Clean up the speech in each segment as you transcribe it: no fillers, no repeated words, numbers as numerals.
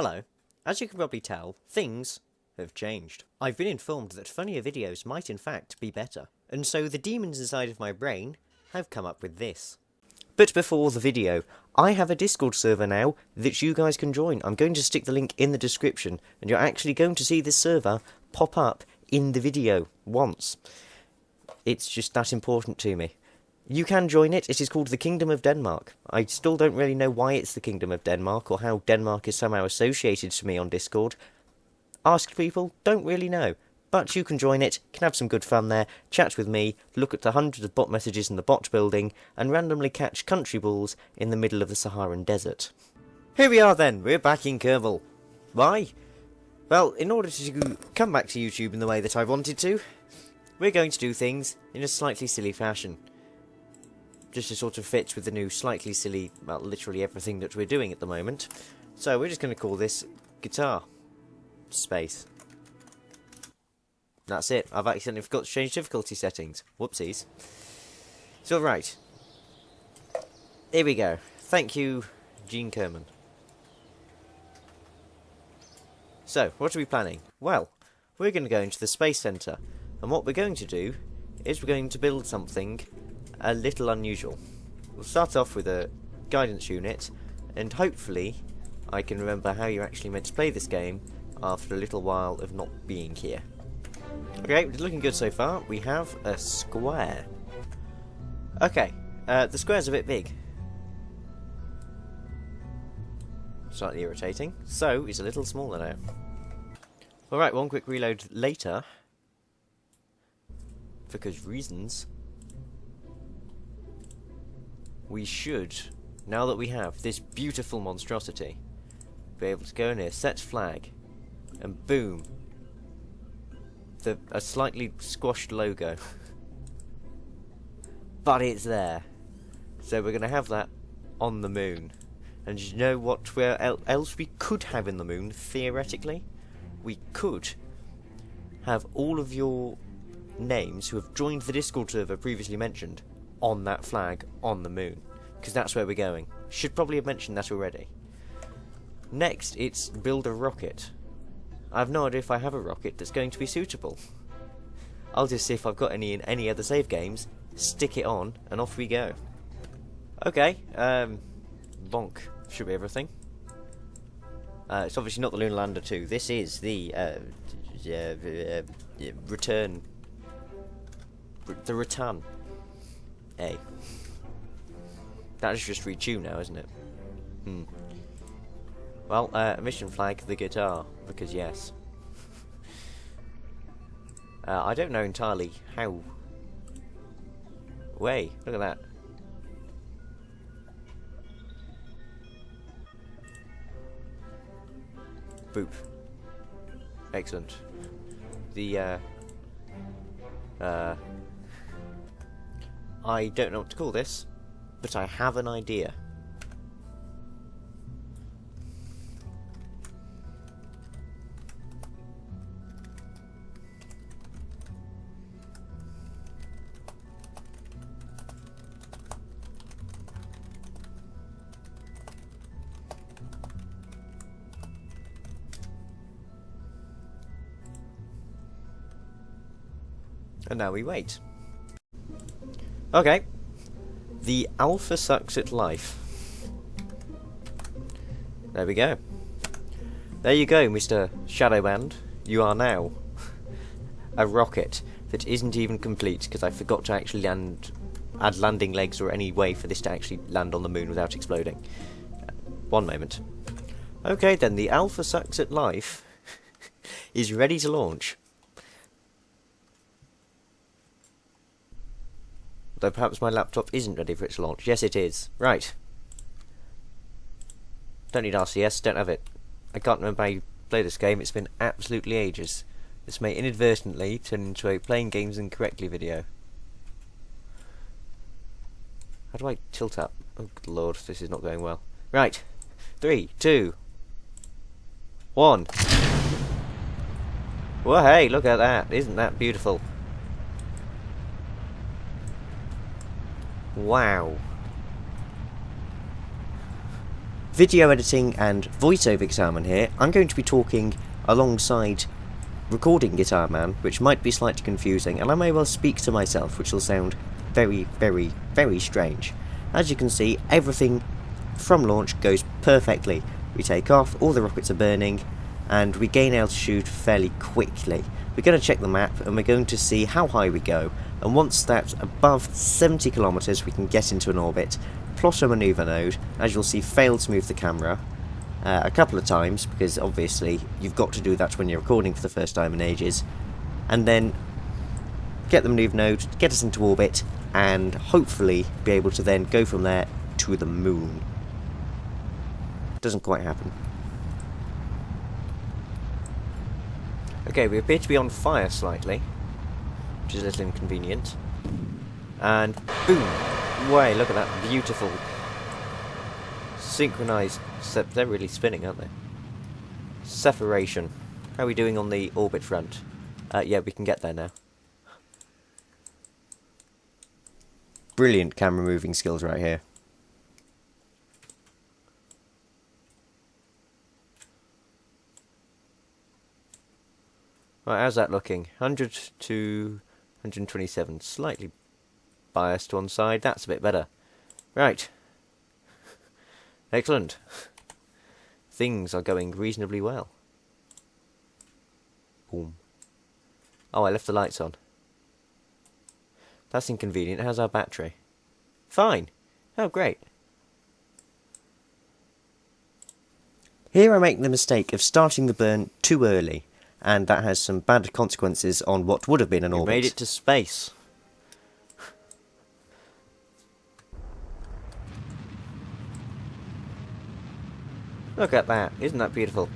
Hello. As you can probably tell, things have changed. I've been informed that funnier videos might in fact be better, and so the demons inside of my brain have come up with this. But before the video, I have a Discord server now that you guys can join. I'm going to stick the link in the description, and you're actually going to see this server pop up in the video once. It's just that important to me. You can join it. It is called the Kingdom of Denmark. I still don't really know why it's the Kingdom of Denmark, or how Denmark is somehow associated to me on Discord. Ask people, don't really know. But you can join it, can have some good fun there, chat with me, look at the hundreds of bot messages in the bot building, and randomly catch country balls in the middle of the Saharan desert. Here we are then, we're back in Kerbal. Why? Well, in order to come back to YouTube in the way that I wanted to, we're going to do things in a slightly silly fashion. Just to sort of fit with the new slightly silly, well, literally everything that we're doing at the moment. So we're just going to call this Guitar Space. That's it. I've accidentally forgot to change difficulty settings. Whoopsies. So right. Here we go. Thank you, Gene Kerman. So, what are we planning? Well, we're going to go into the Space Centre. And what we're going to do is we're going to build something a little unusual. We'll start off with a guidance unit, and hopefully I can remember how you're actually meant to play this game after a little while of not being here. Okay, it's looking good so far. We have a square. Okay, the square's a bit big. Slightly irritating. So, it's a little smaller now. Alright, one quick reload later. Because reasons. We should, now that we have this beautiful monstrosity, be able to go in here, set flag, and boom, a slightly squashed logo. But it's there. So we're going to have that on the moon. And you know what else we could have in the moon, theoretically? We could have all of your names who have joined the Discord server previously mentioned on that flag on the moon, because that's where we're going. Should probably have mentioned that already. Next, it's build a rocket. I have no idea if I have a rocket that's going to be suitable. I'll just see if I've got any in any other save games, stick it on, and off we go. Okay, bonk. Should be everything. It's obviously not the Lunar Lander 2. This is the Return. The Return. That is just retune now, isn't it? Well, mission flag, the guitar, because yes. I don't know entirely how. Way, look at that. Boop. Excellent. The, I don't know what to call this, but I have an idea. And now we wait. Okay. The alpha sucks at life. There we go. There you go, Mr. Shadowband. You are now a rocket that isn't even complete because I forgot to actually add landing legs or any way for this to actually land on the moon without exploding. One moment. Okay then, the alpha sucks at life is ready to launch. Though perhaps my laptop isn't ready for its launch. Yes, it is. Right. Don't need RCS, don't have it. I can't remember how you play this game, it's been absolutely ages. This may inadvertently turn into a playing games incorrectly video. How do I tilt up? Oh good lord, this is not going well. Right. 3, 2, 1. Well hey, look at that. Isn't that beautiful? Wow. video editing and voiceover Guitar Man here. I'm going to be talking alongside recording Guitar Man, which might be slightly confusing, and I may well speak to myself, which will sound very, very, very strange. As you can see, everything from launch goes perfectly. We take off, all the rockets are burning, and we gain altitude fairly quickly. We're going to check the map, and we're going to see how high we go, and once that's above 70 kilometers, we can get into an orbit, plot a maneuver node. As you'll see, fail to move the camera a couple of times, because obviously you've got to do that when you're recording for the first time in ages, and then get the maneuver node, get us into orbit, and hopefully be able to then go from there to the moon. Doesn't quite happen. Okay, we appear to be on fire slightly, which is a little inconvenient. And boom! Way, look at that beautiful synchronized. They're really spinning, aren't they? Separation. How are we doing on the orbit front? Yeah, we can get there now. Brilliant camera moving skills right here. Right, how's that looking? 100 to 127. Slightly biased to one side. That's a bit better. Right. Excellent. Things are going reasonably well. Boom. Oh, I left the lights on. That's inconvenient. How's our battery? Fine. Oh, great. Here I make the mistake of starting the burn too early, and that has some bad consequences on what would have been an orbit. You made it to space. Look at that. Isn't that beautiful?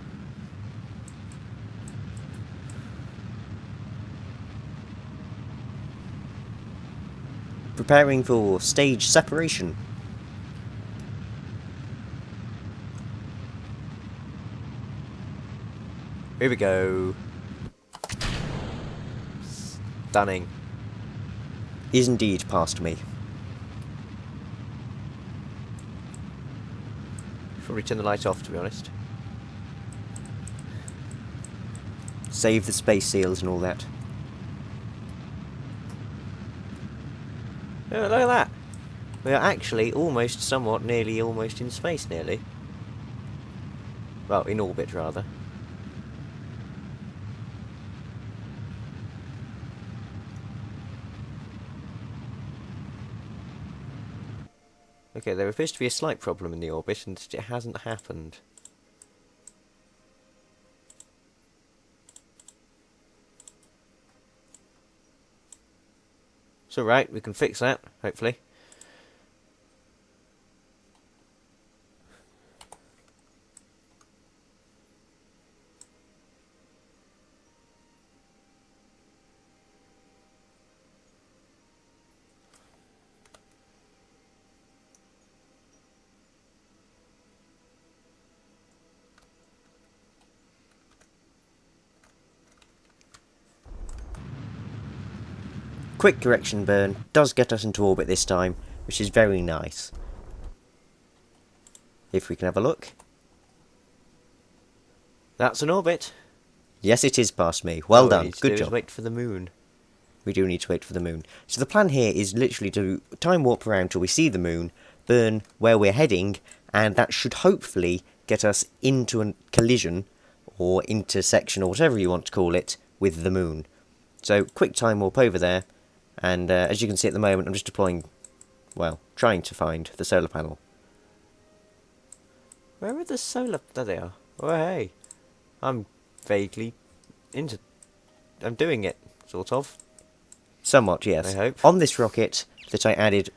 Preparing for stage separation. Here we go. Stunning. Is indeed past me. Probably turn the light off, to be honest. Save the space seals and all that. Oh, look at that. We are actually almost, somewhat, nearly, almost in space, nearly. Well, in orbit, rather. Okay, there appears to be a slight problem in the orbit, and it hasn't happened. It's alright, we can fix that, hopefully. Quick direction burn does get us into orbit this time, which is very nice. If we can have a look. That's an orbit. Yes, it is past me. Well done. Good job. Wait for the moon. We do need to wait for the moon. So the plan here is literally to time warp around till we see the moon, burn where we're heading, and that should hopefully get us into a collision, or intersection, or whatever you want to call it, with the moon. So, quick time warp over there. And as you can see at the moment, I'm just deploying, well, trying to find the solar panel. Where are the solar... There they are. Oh, hey. I'm vaguely into... I'm doing it, sort of. Somewhat, yes. I hope. On this rocket that I added,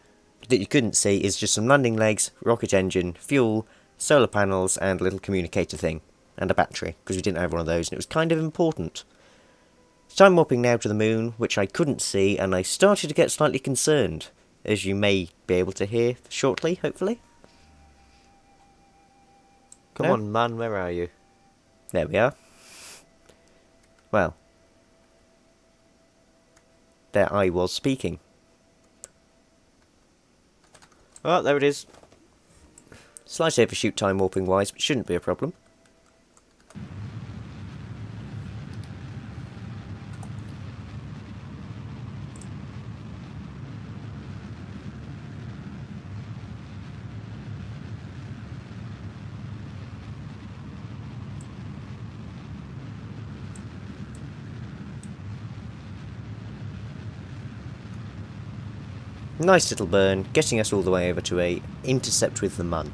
that you couldn't see, is just some landing legs, rocket engine, fuel, solar panels, and a little communicator thing. And a battery, because we didn't have one of those, and it was kind of important. Time warping now to the moon, which I couldn't see, and I started to get slightly concerned, as you may be able to hear shortly, hopefully. Come on, man, where are you? There we are. Well, there I was speaking. Oh, there it is. Slight overshoot time warping wise, but shouldn't be a problem. Nice little burn, getting us all the way over to a intercept with the Mun.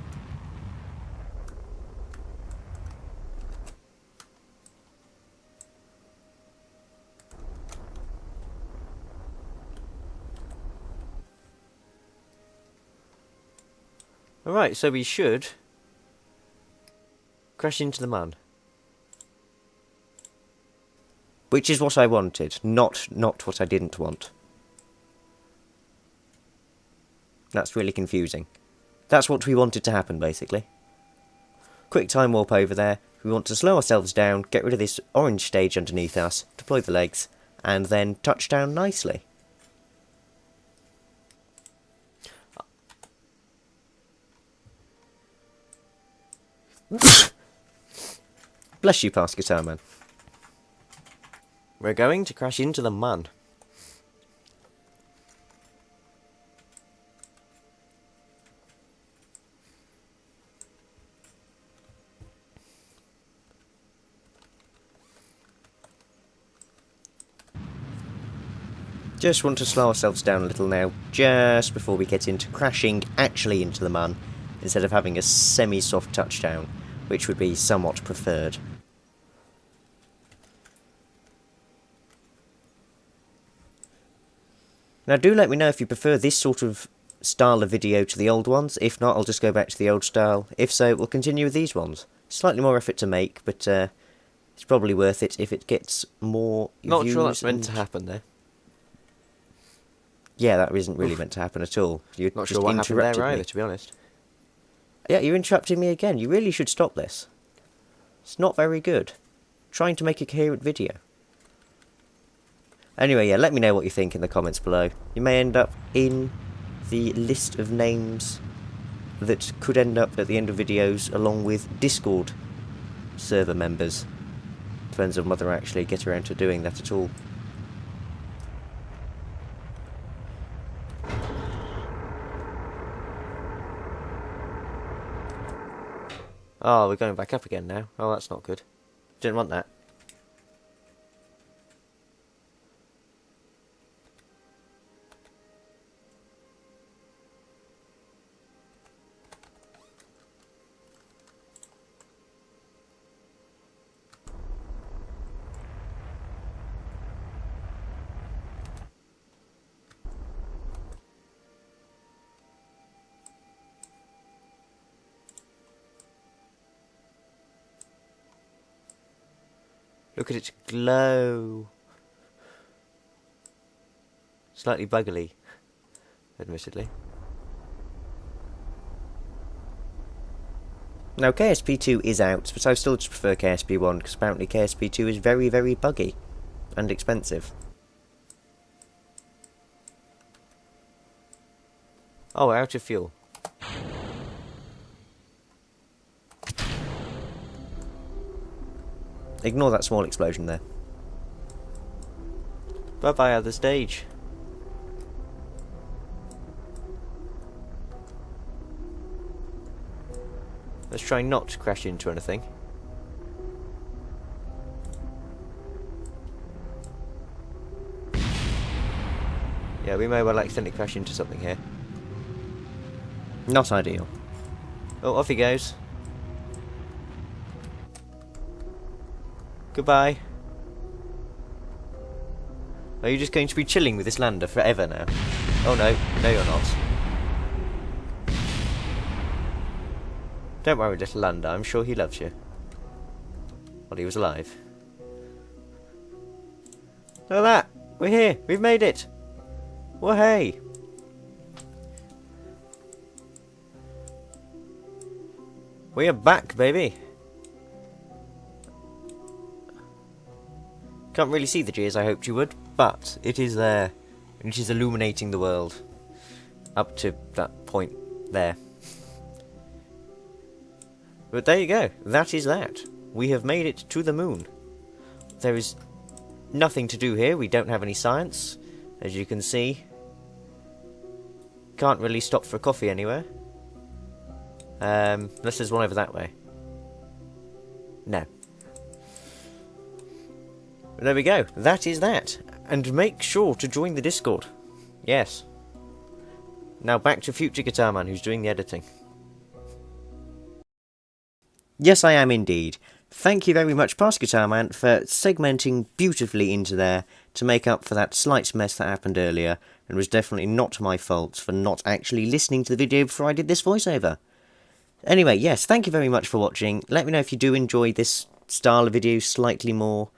Alright, so we should crash into the Mun. Which is what I wanted, not what I didn't want. That's really confusing. That's what we wanted to happen, basically. Quick time warp over there. We want to slow ourselves down, get rid of this orange stage underneath us, deploy the legs, and then touch down nicely. Bless you, Pass Guitar Man. We're going to crash into the Mun. Just want to slow ourselves down a little now, just before we get into crashing actually into the Mun, instead of having a semi-soft touchdown, which would be somewhat preferred. Now do let me know if you prefer this sort of style of video to the old ones. If not, I'll just go back to the old style. If so, we'll continue with these ones. Slightly more effort to make, but it's probably worth it if it gets more views. Not sure that's meant to happen there. Yeah, that isn't really meant to happen at all. You're Not just sure what happened there either, me. to be honest. Yeah, you're interrupting me again. You really should stop this. It's not very good. Trying to make a coherent video. Anyway, yeah, let me know what you think in the comments below. You may end up in the list of names that could end up at the end of videos along with Discord server members. Depends on whether I actually get around to doing that at all. Oh, we're going back up again now. Oh, that's not good. Didn't want that. Look at its glow. Slightly buggily, admittedly. Now KSP2 is out, but I still just prefer KSP1 because apparently KSP2 is very, very buggy and expensive. Oh, we're out of fuel. Ignore that small explosion there. Bye-bye, other stage. Let's try not to crash into anything. Yeah, we may well accidentally crash into something here. Not ideal. Oh, off he goes. Goodbye. Are you just going to be chilling with this lander forever now? Oh no, no you're not. Don't worry, little lander, I'm sure he loves you. While he was alive. Look at that! We're here! We've made it! Well, hey! We are back, baby! Can't really see the G as I hoped you would, but it is there. And it is illuminating the world. Up to that point there. But there you go. That is that. We have made it to the moon. There is nothing to do here. We don't have any science, as you can see. Can't really stop for a coffee anywhere. Unless there's one over that way. No. But there we go. That is that. And make sure to join the Discord. Yes. Now back to future Guitar Man, who's doing the editing. Yes, I am indeed. Thank you very much, Past Guitar Man, for segmenting beautifully into there to make up for that slight mess that happened earlier, and was definitely not my fault for not actually listening to the video before I did this voiceover. Anyway, yes, thank you very much for watching. Let me know if you do enjoy this style of video slightly more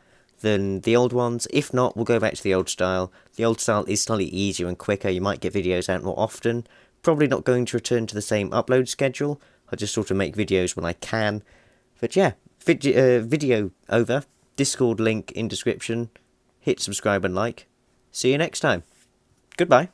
than the old ones. If not, we'll go back to the old style. The old style is slightly easier and quicker. You might get videos out more often. Probably not going to return to the same upload schedule. I just sort of make videos when I can. But yeah, video over. Discord link in description. Hit subscribe and like. See you next time. Goodbye.